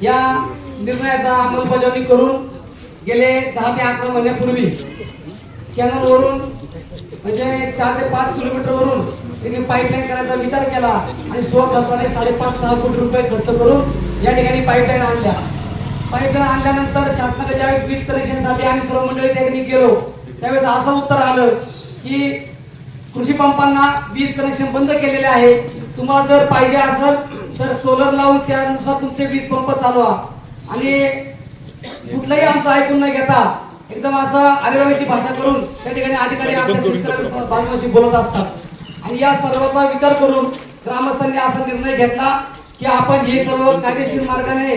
या निर्णयाचा अंमलबजावणी करून गेले 10 ते 11 महिन्यापूर्वी कॅनल वरून म्हणजे 4 ते 5 किलोमीटर वरून त्यांनी पाईपलाईन करायचा विचार केला आणि स्वखर्चाने 5.5-6 कोटी रुपये खर्च करून या ठिकाणी पाईपलाईन आणल्या. पाईपलाईन आणल्यानंतर शासनाने ज्यावेळेस वीज कनेक्शनसाठी आम्ही सर्व मंडळी त्या ठिकाणी गेलो त्यावेळेस असं उत्तर आलं की कृषी पंपांना वीज कनेक्शन बंद केलेले आहे, तुम्हाला जर पाहिजे असेल तर सोलर लावून त्यानुसार तुमचे वीज पंप चालवा. आणि कुठलंही आमचं ऐकून न घेता एकदम असं आरेरावीची भाषा करून त्या ठिकाणी अधिकारी आमच्या शेतकऱ्या बांधवांशी बोलत असतात. आणि या सर्वाचा विचार करून ग्रामस्थांनी असा निर्णय घेतला की आपण हे सर्व कायदेशीर मार्गाने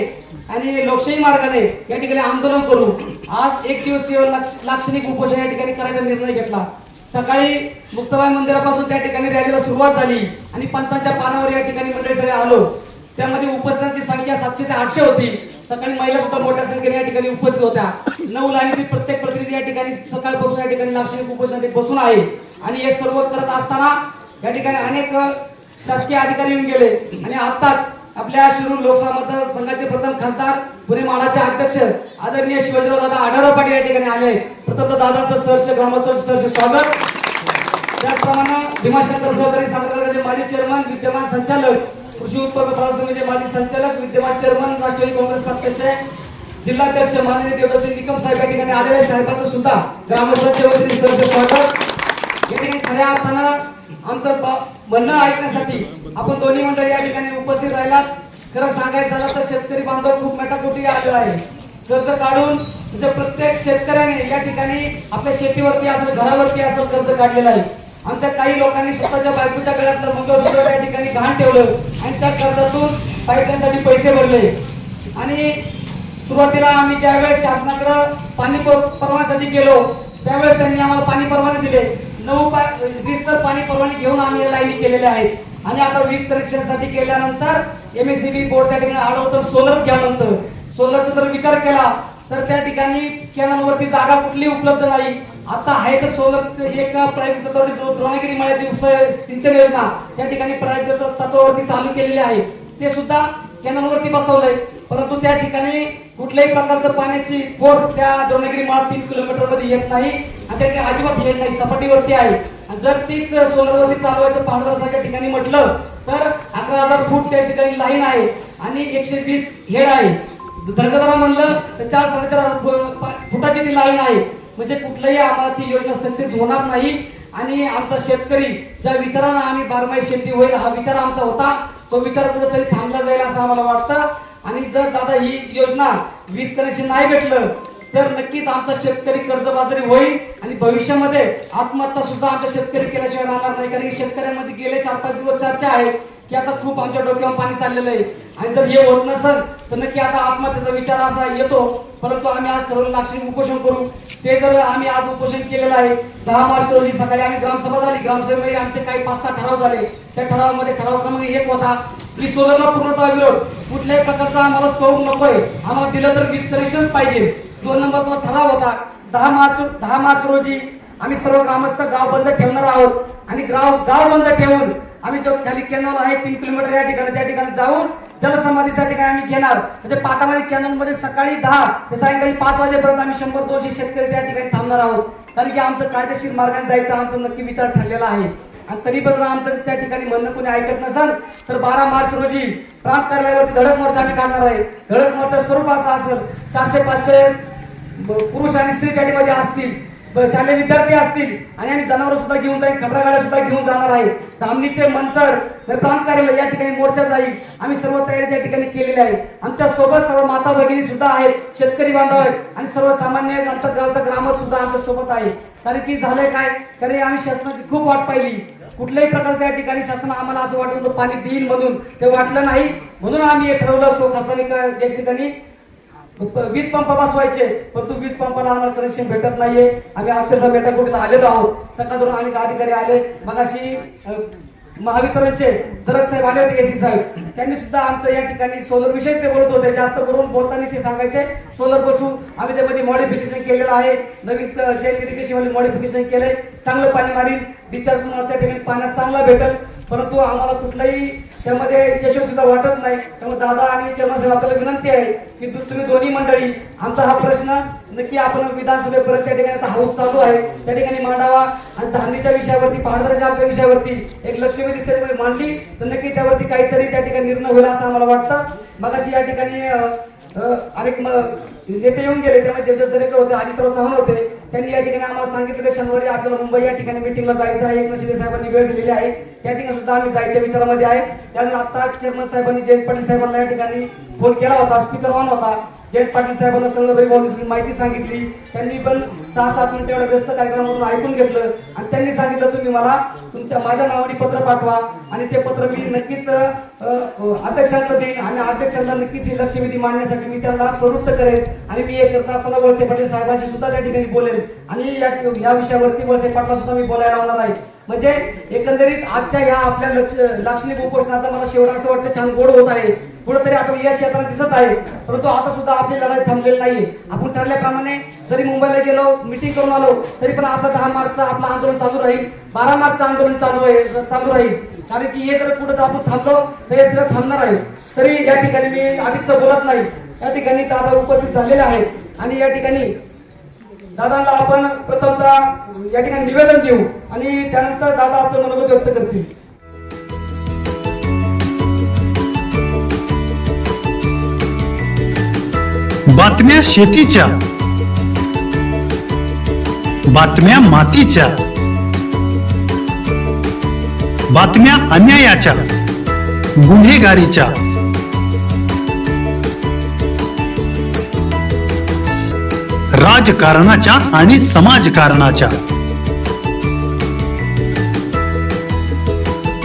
आणि लोकशाही मार्गाने या ठिकाणी आंदोलन करू. आज 1 दिवसीय लाक्षणिक उपोषण या ठिकाणी करायचा निर्णय घेतला. सकाळी मुक्ताबाई मंदिरापासून त्या ठिकाणी रॅलीला सुरुवात झाली आणि पंचांच्या पानावर या ठिकाणी मंडळी सगळे आलो. त्यामध्ये उपस्थितांची संख्या 700 ते 800 होती. सकाळी महिला सुद्धा मोठ्या संख्येने या ठिकाणी उपस्थित होत्या. 9 लाईनीतील प्रत्येक प्रतिनिधी या ठिकाणी सकाळपासून या ठिकाणी लाक्षणिक उपोषणासाठी बसून आहे. आणि हे सर्व करत असताना या ठिकाणी अनेक शासकीय अधिकारी येऊन गेले. आणि आताच आपल्या शिरूर लोकसभा मतदारसंघाचे प्रथम खासदार पुणे माडाचे अध्यक्ष आदरणीय शिवाजीराव दादा आढळराव पाटील या ठिकाणी आले. प्रथम दादांचं सहर्ष ग्रामस्थांचं सहर्ष स्वागत. त्याचप्रमाणे भीमाशंकर सहकारी साखर कारखान्याचे माजी चेअरमन विद्यमान संचालक कृषी उत्पन्न बाजार समितीचे माजी संचालक विद्यमान चेअरमन राष्ट्रवादी काँग्रेस पक्षाचे जिल्हाध्यक्ष माननीय देवदत्त निकम साहेब या ठिकाणी आलेले साहेबांचं सुद्धा ग्रामस्थांच्या वतीने सहर्ष स्वागत. या ठिकाणी खऱ्या अर्थानं आमचं म्हणणं ऐकण्यासाठी आपण दोन्ही मंडळी या ठिकाणी उपस्थित राहिलात. खरं सांगायचं झालं तर शेतकरी बांधव खूप मेटाकुटी आलेला आहे. कर्ज काढून म्हणजे प्रत्येक शेतकऱ्याने या ठिकाणी आपल्या शेतीवरती असेल घरावरती असेल कर्ज काढलेलं आहे. आमच्या काही लोकांनी स्वतःच्या बायकोच्या गळ्यातलं मंगळसूत्र या ठिकाणी घाण ठेवलं आणि त्या कर्जातून पाईपलाईनसाठी पैसे भरले. आणि सुरुवातीला आम्ही ज्यावेळेस शासनाकडे पाणी परवान्यासाठी गेलो त्यावेळेस त्यांनी आम्हाला पाणी परवाने दिले. 20 पाणी परवाने घेऊन आम्ही लाईनी केलेल्या आहेत. आणि आता वीज कनेक्शनसाठी गेल्यानंतर MSEB बोर्ड त्या ठिकाणी आढळतो सोलर घ्या म्हणतं. सोलरचा जर विचार केला तर त्या ठिकाणी कॅनलवरती जागा कुठली उपलब्ध नाही. आता आहे तर सोलर एक प्रायोगिक तत्वावरती द्रोणगिरी मळ्याची सिंचन योजना त्या ठिकाणी प्रायोगिक तत्वावरती चालू केलेली आहे. ते सुद्धा कॅनलवरती बसवलंय. परंतु त्या ठिकाणी कुठल्याही प्रकारचं पाण्याची फोर्स त्या द्रोणगिरी मळा 3 किलोमीटर मध्ये येत नाही आणि त्या ठिकाणी अजिबात येत नाही, सपाटीवरती आहे. जर तीच सोलरवरती चालवायचं पाणदाराच्या ठिकाणी म्हटलं तर 11,000 फूट त्या ठिकाणी लाईन आहे आणि 120 हेड आहे. धरगदरा म्हणलं तर 4-4.5 फुटाची ती लाईन आहे. म्हणजे कुठलंही आम्हाला ती योजना सक्सेस होणार नाही. आणि आमचा शेतकरी ज्या विचारानं आम्ही बारमाही शेती होईल हा विचार आमचा होता तो विचार कुठेतरी थांबला जाईल असं आम्हाला वाटतं. आणि जर दादा ही योजना वीज कनेक्शन नाही भेटलं तर नक्कीच आमचा शेतकरी कर्जबाजारी होईल आणि भविष्यामध्ये आत्महत्या सुद्धा आमच्या शेतकरी केल्याशिवाय राहणार नाही. कारण की शेतकऱ्यांमध्ये गेले 4-5 दिवस चर्चा आहे की आता खूप आमच्या डोक्यावर पाणी चाललेलं आहे आणि जर हे होत नसेल तर नक्की आता आत्महत्येचा विचार असा येतो. परंतु आम्ही आज ठरवलं लाक्षणिक उपोषण करू. ते जर आम्ही आज उपोषण केलेलं आहे 10 मार्च रोजी सकाळी आम्ही ग्रामसभा झाली. ग्रामसभेमध्ये आमचे काही 5-6 ठराव झाले. त्या ठरावामध्ये ठराव क्रमांक 1 होता की सोलरला पूर्णतः विरोध, कुठल्याही प्रकारचा आम्हाला स्वरूप नकोय, आम्हाला दिलं तर वीज कनेक्शन पाहिजे. 2 नंबरचा ठराव होता 10 मार्च रोजी आम्ही सर्व ग्रामस्थ गाव बंद ठेवणार आहोत. आणि गाव बंद ठेवून आम्ही जो खाली कॅनल आहे 3 किलोमीटर या ठिकाणी त्या ठिकाणी जाऊन जलसमाधीसाठी काय आम्ही घेणार. म्हणजे पाटामध्ये कॅनल मध्ये सकाळी 10 ते सायंकाळी 5 वाजेपर्यंत आम्ही 100-200 शेतकरी त्या ठिकाणी थांबणार आहोत. कारण की आमचं कायदेशीर मार्गाने जायचं आमचं नक्की विचार ठरलेला आहे. आणि तरी पण आमचं त्या ठिकाणी म्हणणं कोणी ऐकत नसेल तर 12 मार्च रोजी प्रांत कार्यालयावरती धडक मोर्चा आम्ही काढणार आहे. धडक मोर्चा स्वरूप असं असेल 400-500 पुरुष आणि स्त्री त्या ठिकाणी असतील, शालेय विद्यार्थी असतील आणि आम्ही जनावर सुद्धा घेऊन जाईल, खबरा गाड्या सुद्धा घेऊन जाणार आहे. धामणी ते मंचर प्रांत कार्यालय या ठिकाणी मोर्चा जाईल. आम्ही सर्व तयारी त्या ठिकाणी केलेली आहे. आमच्या सोबत सर्व माता भगिनी सुद्धा आहेत, शेतकरी बांधव आहेत आणि सर्वसामान्य आमच्या गावचा ग्रामस्थ सुद्धा आमच्या सोबत आहे. कारण की झालंय काय, कारण आम्ही शासनाची खूप वाट पाहिली. कुठल्याही प्रकारचं त्या ठिकाणी शासन आम्हाला असं वाटत होतं पाणी देईल म्हणून, ते वाटलं नाही. म्हणून आम्ही हे ठरवलं स्वखर्चाने त्या ठिकाणी वीज पंप बसवायचे. परंतु वीज पंपाला आम्हाला कनेक्शन भेटत नाहीये. आम्ही अक्षरशः बेटाकोटीला आलेलो आहोत. सकाळपासून अनेक अधिकारी आले. मगाशी महावितरणचे जरग साहेब आले होते, एसी साहेब, त्यांनी सुद्धा आमचं या ठिकाणी सोलर विषयी ते बोलत होते. जास्त करून बोलताना ते सांगायचे सोलर बसू. आम्ही त्यामध्ये मॉडिफिकेशन केलेलं आहे. नवीन जे इरिगेशन मॉडिफिकेशन केलंय. चांगलं पाणी मारील, डिस्चार्ज तुम्हाला त्या ठिकाणी पाण्यात चांगला भेटेल. परंतु आम्हाला कुठलाही त्यामध्ये यशस्वीता वाटत नाही. त्यामुळे दादा आणि चेअरमन साहेब आपल्याला विनंती आहे की तुम्ही दोन्ही मंडळी आमचा हा प्रश्न नक्की आपण विधानसभेपर्यंत त्या ठिकाणी आता हाऊस चालू आहे त्या ठिकाणी मांडावा आणि धारणीच्या विषयावरती पाहणाऱ्याच्या आपल्या विषयावरती एक लक्षवेधी त्याच्यामध्ये मांडली तर नक्की त्यावरती काहीतरी त्या ठिकाणी निर्णय होईल असं आम्हाला वाटतं. मगाशी या ठिकाणी अनेक नेते येऊन गेले त्यामुळे जगदीश दरेकर होते, अजितराव चव्हाण होते. त्यांनी या ठिकाणी आम्हाला सांगितलं की शनिवारी आपल्याला मुंबई या ठिकाणी मिटिंगला जायचं आहे. एकनाथ शिंदे साहेबांनी वेळ दिलेली आहे त्या ठिकाणी सुद्धा आम्ही जायच्या विचारामध्ये आहे. त्यानंतर आता चेअरमन साहेबांनी जयंत पाटील साहेबांना या ठिकाणी फोन केला होता, स्पीकर ऑन होता. जयंत पाटील साहेबांना सगळं माहिती सांगितली. त्यांनी पण 6-7 मिनिटं एवढ्या व्यस्त कार्यक्रमातून ऐकून घेतलं आणि त्यांनी सांगितलं तुम्ही मला माझ्या नावाने पत्र पाठवा आणि ते पत्र मी नक्कीच अध्यक्षांना देईन आणि अध्यक्षांना नक्कीच ही लक्षवेधी मांडण्यासाठी मी त्यांना प्रवृत्त करेन आणि मी हे करत असताना वळसे पाटील साहेबांशी सुद्धा त्या ठिकाणी बोलेन आणि या विषयावरती वळसे पाटला सुद्धा मी बोलायला लावणार आहे. म्हणजे एकंदरीत आजच्या ह्या आपल्या लाक्षणिक उपोषणाचा मला शेवट असं वाटतं छान गोड होत आहे. कुठेतरी आपण यश येताना दिसत आहे परंतु आता सुद्धा आपली लढाई थांबलेली नाहीये. आपण ठरल्याप्रमाणे जरी मुंबईला गेलो मिटिंग करून आलो तरी पण आपलं 10 मार्चचं आपलं आंदोलन चालू राहील, 12 मार्चचं आंदोलन चालू राहील. कारण की हे जर कुठं आपण थांबलो तर हे सगळं थांबणार आहे. तरी या ठिकाणी मी आधीच बोलत नाही, या ठिकाणी दादा उपस्थित झालेले आहेत आणि या ठिकाणी दादांना आपण प्रथमतः या ठिकाणी निवेदन देऊ आणि त्यानंतर दादा आपलं मनोगत व्यक्त करतील. बातम्या शेतीच्या, बातम्या मातीच्या, बातम्या अन्यायाच्या, गुन्हेगारीच्या, राजकारणाच्या आणि समाजकारणाच्या,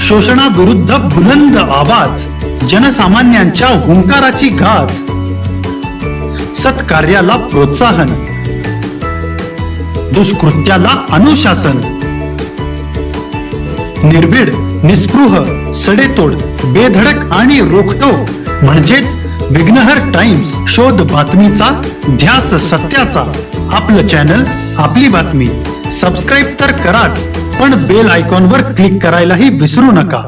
शोषणाविरुद्ध बुलंद आवाज, जनसामान्यांच्या हुंकाराची गाज, सत्कार्याला प्रोत्साहन, दुष्कृत्याला अनुशासन, निर्भीड, निस्पृह, सडेतोड, बेधडक आणि रोखटोक म्हणजेच विघ्नहर टाइम्स. शोध बातमीचा, ध्यास सत्याचा. आपलं चॅनल, आपली बातमी. सबस्क्राईब तर कराच पण बेल आयकॉनवर क्लिक करायलाही विसरू नका.